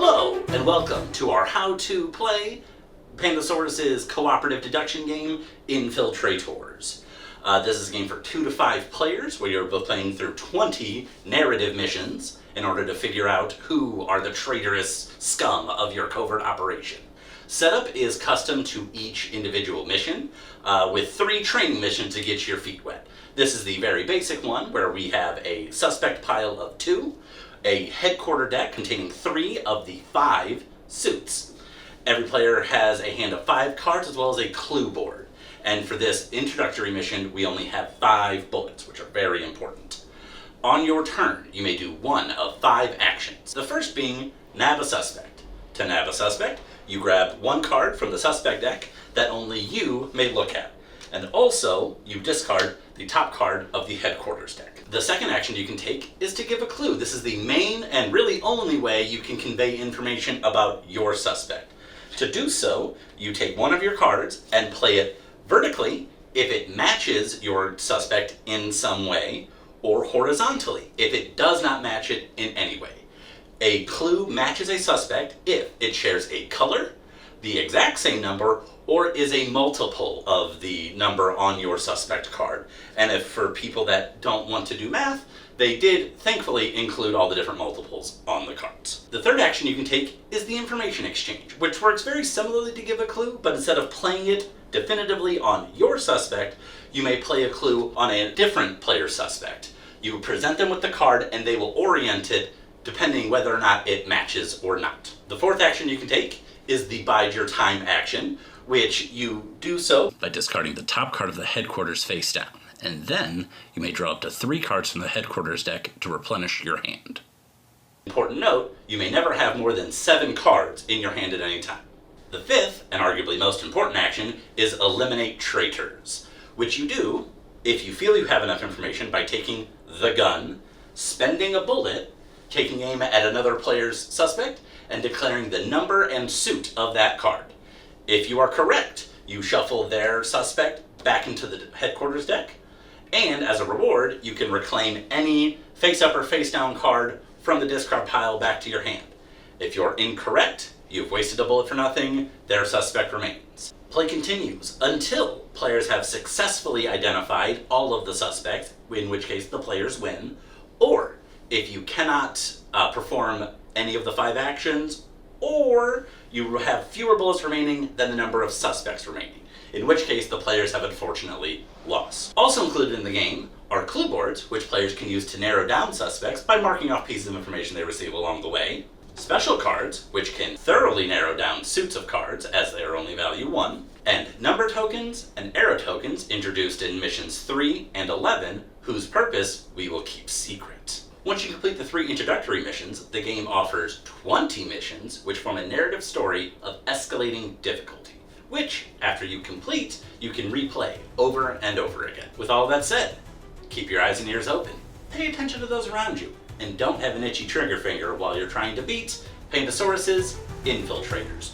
Hello, and welcome to our How to Play Pandasaurus' cooperative deduction game, Infiltraitors. This is a game for 2 to 5 players where you're both playing through 20 narrative missions in order to figure out who are the traitorous scum of your covert operation. Setup is custom to each individual mission, with 3 training missions to get your feet wet. This is the very basic one where we have a suspect pile of 2, a headquarter deck containing 3 of the 5 suits. Every player has a hand of 5 cards as well as a clue board. And for this introductory mission, we only have 5 bullets, which are very important. On your turn, you may do 1 of 5 actions. The first being nab a suspect. To nab a suspect, you grab 1 card from the suspect deck that only you may look at. And also, you discard the top card of the headquarters deck. The second action you can take is to give a clue. This is the main and really only way you can convey information about your suspect. To do so, you take 1 of your cards and play it vertically if it matches your suspect in some way, or horizontally if it does not match it in any way. A clue matches a suspect if it shares a color, the exact same number, or is a multiple of the number on your suspect card. And if for people that don't want to do math, they did thankfully include all the different multiples on the cards. The third action you can take is the information exchange, which works very similarly to give a clue, but instead of playing it definitively on your suspect, you may play a clue on a different player's suspect. You present them with the card and they will orient it depending whether or not it matches or not. The fourth action you can take is the bide your time action, which you do so by discarding the top card of the headquarters face down, and then you may draw up to 3 cards from the headquarters deck to replenish your hand. Important note, you may never have more than 7 cards in your hand at any time. The fifth, and arguably most important action, is Eliminate Traitors, which you do if you feel you have enough information by taking the gun, spending a bullet, taking aim at another player's suspect, and declaring the number and suit of that card. If you are correct, you shuffle their suspect back into the headquarters deck, and as a reward, you can reclaim any face-up or face-down card from the discard pile back to your hand. If you're incorrect, you've wasted a bullet for nothing, their suspect remains. Play continues until players have successfully identified all of the suspects, in which case the players win, or if you cannot perform any of the 5 actions, or you have fewer bullets remaining than the number of suspects remaining, in which case the players have unfortunately lost. Also included in the game are clue boards, which players can use to narrow down suspects by marking off pieces of information they receive along the way, special cards, which can thoroughly narrow down suits of cards as they are only value 1, and number tokens and arrow tokens introduced in missions 3 and 11, whose purpose we will keep secret. Once you complete the 3 introductory missions, the game offers 20 missions, which form a narrative story of escalating difficulty, which, after you complete, you can replay over and over again. With all that said, keep your eyes and ears open, pay attention to those around you, and don't have an itchy trigger finger while you're trying to beat Pandasaurus' Infiltrators.